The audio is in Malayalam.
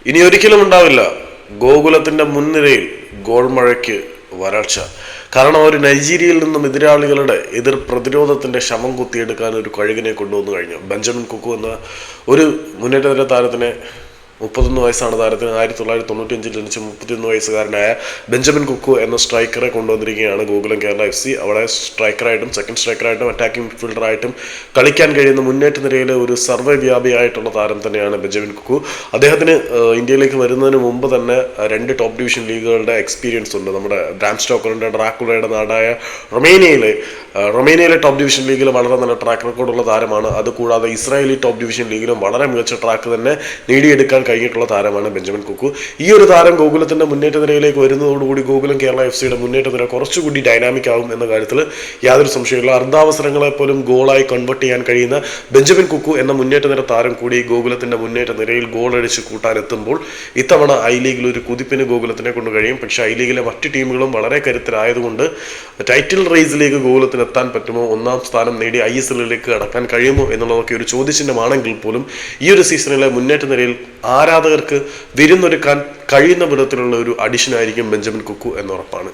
ഇനി ഒരിക്കലും ഉണ്ടാവില്ല ഗോകുലത്തിന്റെ മുൻനിരയിൽ ഗോൾ മഴയ്ക്ക് വരൾച്ച. കാരണം ഒരു നൈജീരിയയിൽ നിന്നും എതിരാളികളുടെ എതിർ പ്രതിരോധത്തിന്റെ ശമം കുത്തിയെടുക്കാൻ ഒരു കഴുകിനെ കൊണ്ടുവന്നു കഴിഞ്ഞു. ബെഞ്ചമിൻ കുക്കു എന്ന ഒരു മുന്നേറ്റ താരത്തിനെ 31 വയസ്സാണ് താരത്തിന്. 1995 ജനിച്ച 31 വയസ്സുകാരനായ ബെഞ്ചമിൻ കുക്കു എന്ന സ്ട്രൈക്കറെ കൊണ്ടുവന്നിരിക്കുകയാണ് ഗോകുലം കേരള FC. അവിടെ സ്ട്രൈക്കറായിട്ടും സെക്കൻഡ് സ്ട്രൈക്കറായിട്ടും അറ്റാക്കിംഗ് മിഡ്ഫീൽഡറായിട്ടും കളിക്കാൻ കഴിയുന്ന മുന്നേറ്റ നിരയിലെ ഒരു സർവ്വവ്യാപിയായിട്ടുള്ള താരം തന്നെയാണ് ബെഞ്ചമിൻ കുക്കു. അദ്ദേഹത്തിന് ഇന്ത്യയിലേക്ക് വരുന്നതിന് മുമ്പ് തന്നെ 2 ടോപ്പ് ഡിവിഷൻ ലീഗുകളുടെ എക്സ്പീരിയൻസ് ഉണ്ട്. നമ്മുടെ ബ്രാം സ്റ്റോക്കറിന്റെ ഡ്രാക്കുളയുടെ നാടായ റൊമേനിയയിലെ ടോപ്പ് ഡിവിഷൻ ലീഗിൽ വളരെ നല്ല ട്രാക്ക് റെക്കോർഡുള്ള താരമാണ്. അതുകൂടാതെ ഇസ്രായേലി ടോപ്പ് ഡിവിഷൻ ലീഗിലും വളരെ മികച്ച ട്രാക്ക് തന്നെ നേടിയെടുക്കാൻ കഴിഞ്ഞിട്ടുള്ള താരമാണ് ബെഞ്ചമിൻ കുക്കു. ഈ ഒരു താരം ഗോകുലത്തിന്റെ മുന്നേറ്റ നിരയിലേക്ക് വരുന്നതോടുകൂടി ഗോകുലം കേരള FCയുടെ മുന്നേറ്റ നിര കുറച്ചുകൂടി ഡൈനാമിക് ആകും എന്ന കാര്യത്തിൽ യാതൊരു സംശയമില്ല. അർദ്ധാവസരങ്ങളെ പോലും ഗോളായി കൺവേർട്ട് ചെയ്യാൻ കഴിയുന്ന ബെഞ്ചമിൻ കുക്കു എന്ന മുന്നേറ്റ നിര താരം കൂടി ഗോകുലത്തിന്റെ മുന്നേറ്റ നിരയിൽ ഗോളടിച്ച് കൂട്ടാനെത്തുമ്പോൾ ഇത്തവണ ഐ ലീഗിൽ ഒരു കുതിപ്പിന് ഗോകുലത്തിനെ കൊണ്ട് കഴിയും. പക്ഷേ ഐ ലീഗിലെ മറ്റ് ടീമുകളും വളരെ കരുത്തരായതുകൊണ്ട് ടൈറ്റിൽ റേസിലേക്ക് ഗോകുലത്തിന് എത്താൻ പറ്റുമോ, 1ാം സ്ഥാനം നേടി ISLലേക്ക് കടക്കാൻ കഴിയുമോ എന്നുള്ളതൊക്കെ ഒരു ചോദ്യചിഹ്നമാണെങ്കിൽ പോലും ഈ ഒരു സീസണിലെ മുന്നേറ്റ നിരയിൽ ആരാധകർക്ക് വിരുന്നൊരുക്കാൻ കഴിയുന്ന വിധത്തിലുള്ള ഒരു അഡിഷൻ ആയിരിക്കും ബെഞ്ചമിൻ കുക്കു എന്നുറപ്പാണ്.